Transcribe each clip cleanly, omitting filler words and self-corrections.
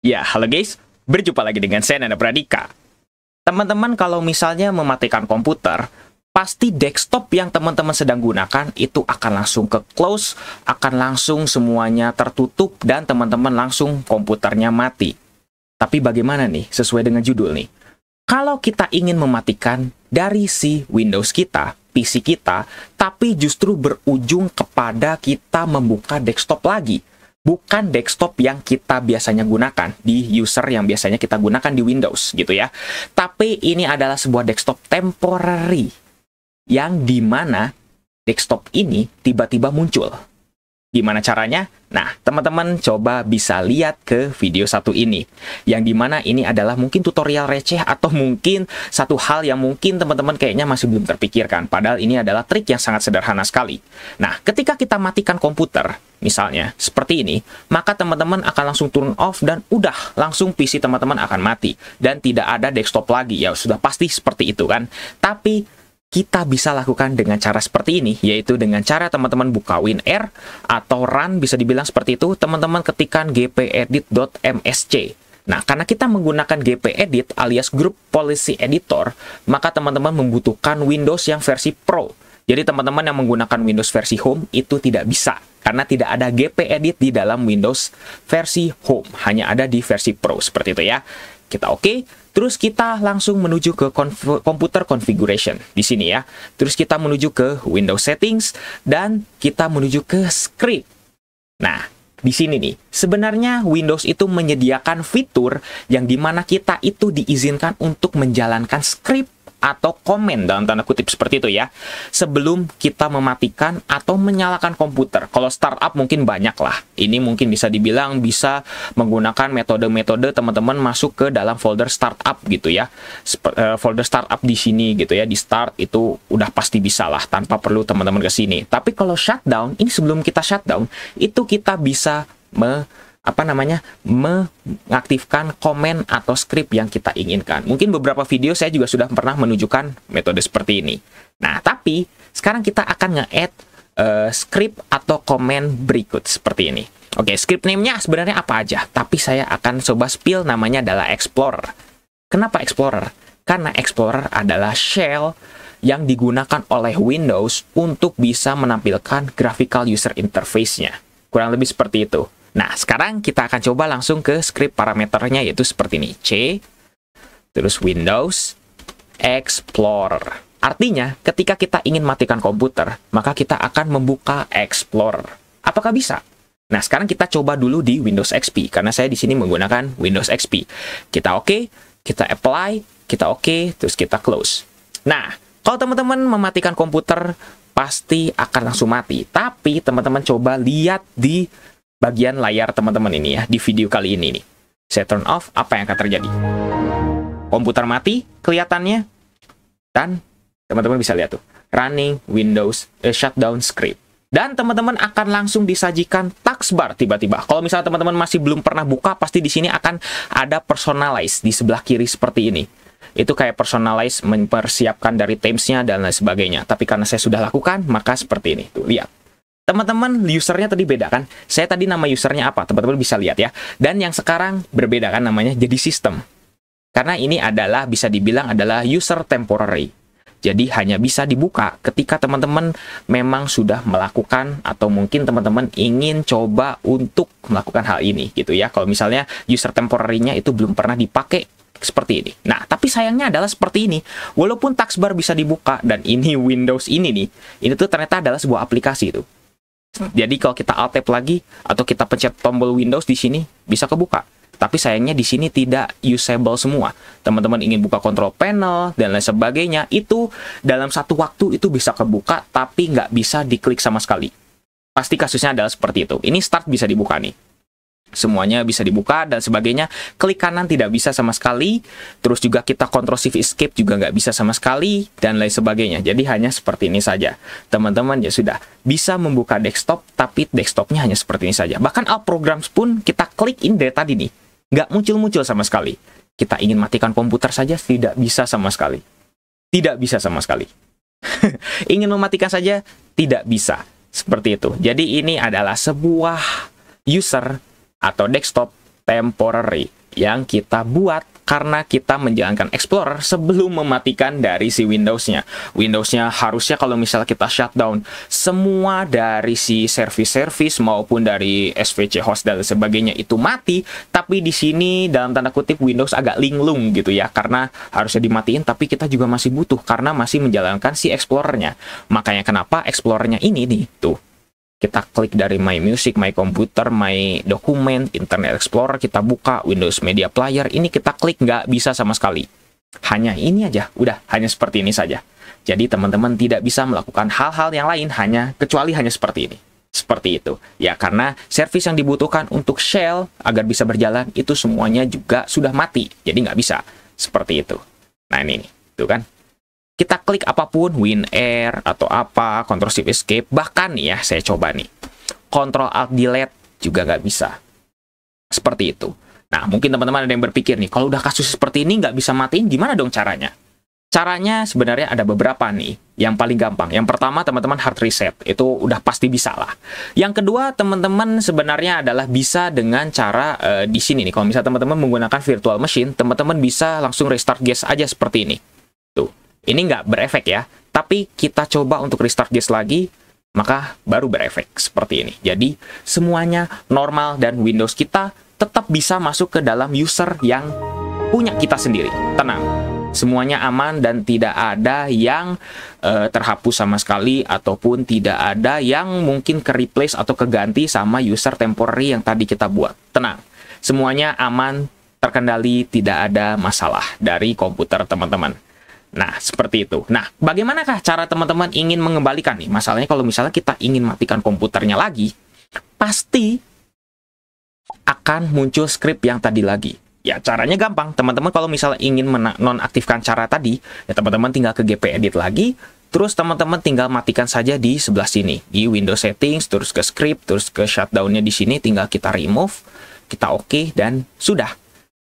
Ya, halo guys, berjumpa lagi dengan saya Nanda Pradika. Teman-teman, kalau misalnya mematikan komputer, pasti desktop yang teman-teman sedang gunakan itu akan langsung ke close, akan langsung semuanya tertutup, dan teman-teman langsung komputernya mati. Tapi bagaimana nih, sesuai dengan judul nih? Kalau kita ingin mematikan dari si Windows kita, PC kita, tapi justru berujung kepada kita membuka desktop lagi, bukan desktop yang kita biasanya gunakan di user yang biasanya kita gunakan di Windows gitu ya. Tapi ini adalah sebuah desktop temporary yang dimana desktop ini tiba-tiba muncul. Gimana caranya? Nah, teman-teman coba bisa lihat ke video satu ini. Yang dimana ini adalah mungkin tutorial receh atau mungkin satu hal yang mungkin teman-teman kayaknya masih belum terpikirkan. Padahal ini adalah trik yang sangat sederhana sekali. Nah, ketika kita matikan komputer, misalnya seperti ini, maka teman-teman akan langsung turn off dan udah langsung PC teman-teman akan mati. Dan tidak ada desktop lagi, ya sudah pasti seperti itu kan. Tapi kita bisa lakukan dengan cara seperti ini, yaitu dengan cara teman-teman buka WinR atau run, bisa dibilang seperti itu, teman-teman ketikkan gpedit.msc. Nah, karena kita menggunakan gpedit alias Group Policy Editor, maka teman-teman membutuhkan Windows yang versi Pro. Jadi teman-teman yang menggunakan Windows versi Home itu tidak bisa, karena tidak ada gpedit di dalam Windows versi Home, hanya ada di versi Pro, seperti itu ya. Kita oke. Terus kita langsung menuju ke computer configuration di sini ya. Terus kita menuju ke Windows settings dan kita menuju ke script. Nah, di sini nih, sebenarnya Windows itu menyediakan fitur yang dimana kita itu diizinkan untuk menjalankan script atau komen dalam tanda kutip seperti itu ya, sebelum kita mematikan atau menyalakan komputer. Kalau startup mungkin banyak lah. Ini mungkin bisa dibilang bisa menggunakan metode-metode teman-teman masuk ke dalam folder startup gitu ya. Folder startup di sini gitu ya, di start itu udah pasti bisa lah tanpa perlu teman-teman ke sini. Tapi kalau shutdown, ini sebelum kita shutdown, itu kita bisa mengaktifkan komen atau script yang kita inginkan. Mungkin beberapa video saya juga sudah pernah menunjukkan metode seperti ini. Nah, tapi sekarang kita akan nge-add script atau komen berikut seperti ini. Oke, script name-nya sebenarnya apa aja? Tapi saya akan coba spill, namanya adalah Explorer. Kenapa Explorer? Karena Explorer adalah shell yang digunakan oleh Windows untuk bisa menampilkan graphical user interface-nya. Kurang lebih seperti itu. Nah, sekarang kita akan coba langsung ke script parameternya, yaitu seperti ini. C, terus Windows, Explorer. Artinya, ketika kita ingin matikan komputer, maka kita akan membuka Explorer. Apakah bisa? Nah, sekarang kita coba dulu di Windows XP, karena saya di sini menggunakan Windows XP. Kita oke, kita apply, kita oke, terus kita close. Nah, kalau teman-teman mematikan komputer, pasti akan langsung mati. Tapi, teman-teman coba lihat di bagian layar teman-teman ini ya, di video kali ini nih. Saya turn off, apa yang akan terjadi? Komputer mati kelihatannya, dan teman-teman bisa lihat tuh, running Windows shutdown script. Dan teman-teman akan langsung disajikan taskbar tiba-tiba. Kalau misalnya teman-teman masih belum pernah buka, pasti di sini akan ada personalize di sebelah kiri seperti ini. Itu kayak personalize, mempersiapkan dari themes-nya dan lain sebagainya. Tapi karena saya sudah lakukan, maka seperti ini. Tuh, lihat. Teman-teman, usernya tadi beda kan? Saya tadi nama usernya apa? Teman-teman bisa lihat ya. Dan yang sekarang berbeda kan namanya jadi sistem. Karena ini adalah, bisa dibilang adalah user temporary. Jadi hanya bisa dibuka ketika teman-teman memang sudah melakukan atau mungkin teman-teman ingin coba untuk melakukan hal ini gitu ya. Kalau misalnya user temporary-nya itu belum pernah dipakai seperti ini. Nah, tapi sayangnya adalah seperti ini. Walaupun taskbar bisa dibuka dan ini Windows ini nih, ini tuh ternyata adalah sebuah aplikasi itu. Jadi kalau kita alt tab lagi atau kita pencet tombol Windows di sini bisa kebuka. Tapi sayangnya di sini tidak usable semua. Teman-teman ingin buka control panel dan lain sebagainya, itu dalam satu waktu itu bisa kebuka tapi nggak bisa diklik sama sekali. Pasti kasusnya adalah seperti itu. Ini start bisa dibuka nih. Semuanya bisa dibuka dan sebagainya. Klik kanan tidak bisa sama sekali. Terus juga kita Ctrl Shift Escape juga nggak bisa sama sekali dan lain sebagainya. Jadi hanya seperti ini saja. Teman-teman ya sudah bisa membuka desktop, tapi desktopnya hanya seperti ini saja. Bahkan All Programs pun kita klik ini dari tadi nih, nggak muncul-muncul sama sekali. Kita ingin matikan komputer saja tidak bisa sama sekali. Tidak bisa sama sekali. Ingin mematikan saja tidak bisa. Seperti itu. Jadi ini adalah sebuah user atau desktop temporary yang kita buat karena kita menjalankan Explorer sebelum mematikan dari si Windows-nya. Windows-nya harusnya kalau misalnya kita shutdown semua dari si service-service maupun dari SVC host dan sebagainya itu mati, tapi di sini dalam tanda kutip Windows agak linglung gitu ya, karena harusnya dimatiin tapi kita juga masih butuh karena masih menjalankan si Explorer-nya. Makanya kenapa Explorer-nya ini nih, tuh. Kita klik dari My Music, My Computer, My Document, Internet Explorer, kita buka Windows Media Player, ini kita klik nggak bisa sama sekali. Hanya ini aja, udah, hanya seperti ini saja. Jadi teman-teman tidak bisa melakukan hal-hal yang lain kecuali hanya seperti ini. Seperti itu. Ya, karena service yang dibutuhkan untuk shell agar bisa berjalan, itu semuanya juga sudah mati. Jadi nggak bisa. Seperti itu. Nah, ini nih. Tuh kan. Kita klik apapun, WinR atau apa, Ctrl Shift Escape, bahkan nih ya, saya coba nih, Ctrl Alt Delete juga nggak bisa. Seperti itu. Nah, mungkin teman-teman ada yang berpikir nih, kalau udah kasus seperti ini nggak bisa matiin, gimana dong caranya? Caranya sebenarnya ada beberapa nih, yang paling gampang. Yang pertama, teman-teman hard reset, itu udah pasti bisa lah. Yang kedua, teman-teman sebenarnya adalah bisa dengan cara di sini nih, kalau misalnya teman-teman menggunakan virtual machine, teman-teman bisa langsung restart guest aja seperti ini. Tuh. Ini nggak berefek ya, tapi kita coba untuk restart guest lagi, maka baru berefek seperti ini. Jadi, semuanya normal dan Windows kita tetap bisa masuk ke dalam user yang punya kita sendiri. Tenang, semuanya aman dan tidak ada yang terhapus sama sekali, ataupun tidak ada yang mungkin ke-replace atau keganti sama user temporary yang tadi kita buat. Tenang, semuanya aman, terkendali, tidak ada masalah dari komputer teman-teman. Nah, seperti itu. Nah, bagaimanakah cara teman-teman ingin mengembalikan nih? Masalahnya kalau misalnya kita ingin matikan komputernya lagi, pasti akan muncul script yang tadi lagi. Ya, caranya gampang. Teman-teman kalau misalnya ingin menonaktifkan cara tadi, ya teman-teman tinggal ke GP Edit lagi, terus teman-teman tinggal matikan saja di sebelah sini. Di Windows Settings, terus ke Script, terus ke Shutdown-nya di sini, tinggal kita remove, kita oke, dan sudah.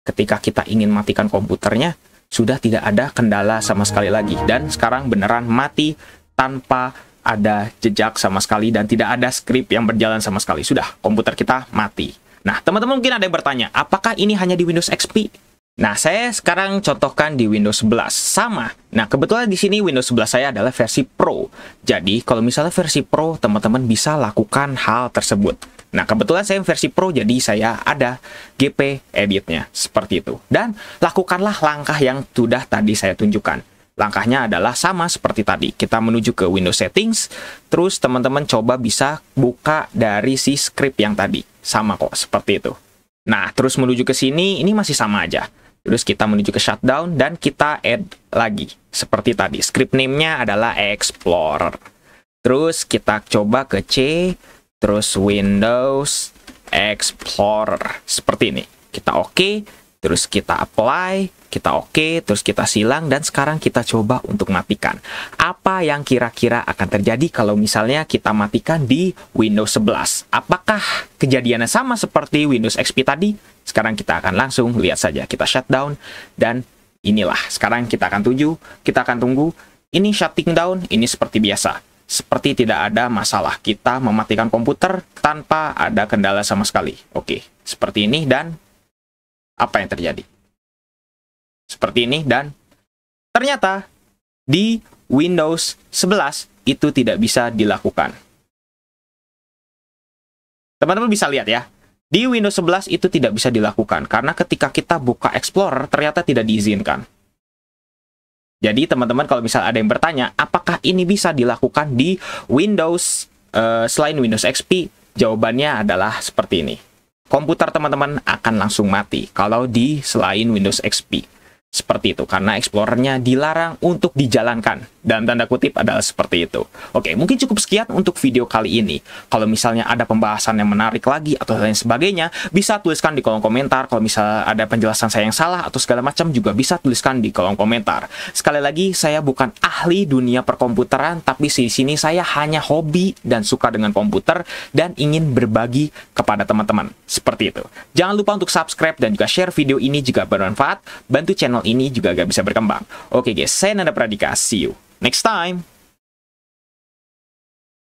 Ketika kita ingin matikan komputernya, sudah tidak ada kendala sama sekali lagi. Dan sekarang beneran mati tanpa ada jejak sama sekali dan tidak ada script yang berjalan sama sekali. Sudah, komputer kita mati. Nah, teman-teman mungkin ada yang bertanya, apakah ini hanya di Windows XP? Nah, saya sekarang contohkan di Windows 11. Sama. Nah, kebetulan di sini Windows 11 saya adalah versi Pro. Jadi, kalau misalnya versi Pro, teman-teman bisa lakukan hal tersebut. Nah, kebetulan saya versi Pro, jadi saya ada GP Edit-nya. Seperti itu. Dan lakukanlah langkah yang sudah tadi saya tunjukkan. Langkahnya adalah sama seperti tadi. Kita menuju ke Windows Settings, terus teman-teman coba bisa buka dari si script yang tadi. Sama kok, seperti itu. Nah, terus menuju ke sini, ini masih sama aja. Terus kita menuju ke Shutdown, dan kita add lagi. Seperti tadi, script name-nya adalah Explorer. Terus kita coba ke C, terus Windows Explorer. Seperti ini. Kita oke, terus kita apply, kita oke, terus kita silang, dan sekarang kita coba untuk matikan. Apa yang kira-kira akan terjadi kalau misalnya kita matikan di Windows 11? Apakah kejadiannya sama seperti Windows XP tadi? Sekarang kita akan langsung lihat saja. Kita shutdown, dan inilah. Sekarang kita akan tunggu. Ini shutting down, ini seperti biasa. Seperti tidak ada masalah. Kita mematikan komputer tanpa ada kendala sama sekali. Oke, seperti ini, dan apa yang terjadi? Seperti ini, dan ternyata di Windows 11 itu tidak bisa dilakukan. Teman-teman bisa lihat ya, di Windows 11 itu tidak bisa dilakukan karena ketika kita buka Explorer ternyata tidak diizinkan. Jadi teman-teman kalau misalnya ada yang bertanya, apakah ini bisa dilakukan di Windows selain Windows XP? Jawabannya adalah seperti ini. Komputer teman-teman akan langsung mati kalau di selain Windows XP. Seperti itu, karena Explorer-nya dilarang untuk dijalankan. Dalam tanda kutip adalah seperti itu. Oke, mungkin cukup sekian untuk video kali ini. Kalau misalnya ada pembahasan yang menarik lagi atau lain sebagainya, bisa tuliskan di kolom komentar. Kalau misalnya ada penjelasan saya yang salah atau segala macam, juga bisa tuliskan di kolom komentar. Sekali lagi, saya bukan ahli dunia perkomputeran, tapi di sini saya hanya hobi dan suka dengan komputer dan ingin berbagi kepada teman-teman. Seperti itu. Jangan lupa untuk subscribe dan juga share video ini jika bermanfaat. Bantu channel ini juga agak bisa berkembang. Oke guys, saya Nanda Pradika. See you next time.